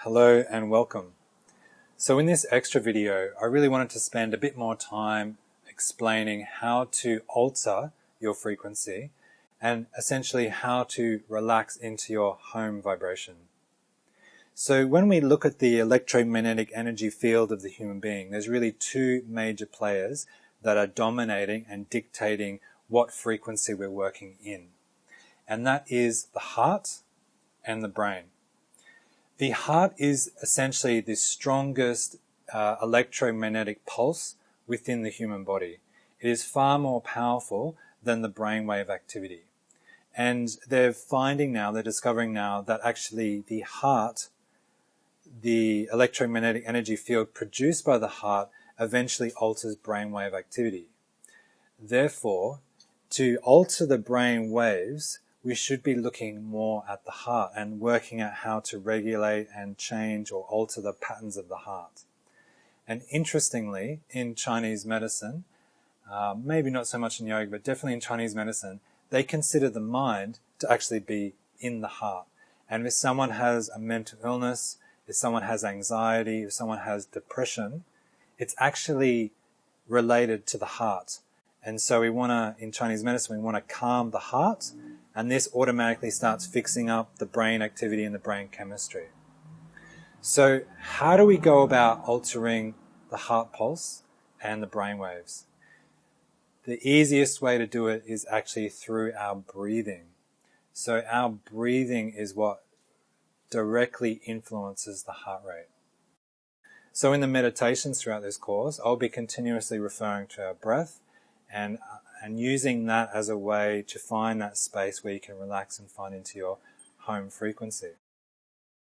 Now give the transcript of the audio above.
Hello and welcome. So in this extra video, I really wanted to spend a bit more time explaining how to alter your frequency and essentially how to relax into your home vibration. So when we look at the electromagnetic energy field of the human being, there's really two major players that are dominating and dictating what frequency we're working in. And that is the heart and the brain. The heart is essentially the strongest electromagnetic pulse within the human body. It is far more powerful than the brainwave activity. And they're discovering now that actually the heart, the electromagnetic energy field produced by the heart eventually alters brainwave activity. Therefore, to alter the brain waves, we should be looking more at the heart and working out how to regulate and change or alter the patterns of the heart. And interestingly, in Chinese medicine, maybe not so much in yoga, but definitely in Chinese medicine, they consider the mind to actually be in the heart. And if someone has a mental illness, if someone has anxiety, if someone has depression, it's actually related to the heart. And so in Chinese medicine, we want to calm the heart, and this automatically starts fixing up the brain activity and the brain chemistry. So how do we go about altering the heart pulse and the brain waves? The easiest way to do it is actually through our breathing. So our breathing is what directly influences the heart rate. So in the meditations throughout this course, I'll be continuously referring to our breath and using that as a way to find that space where you can relax and find into your home frequency.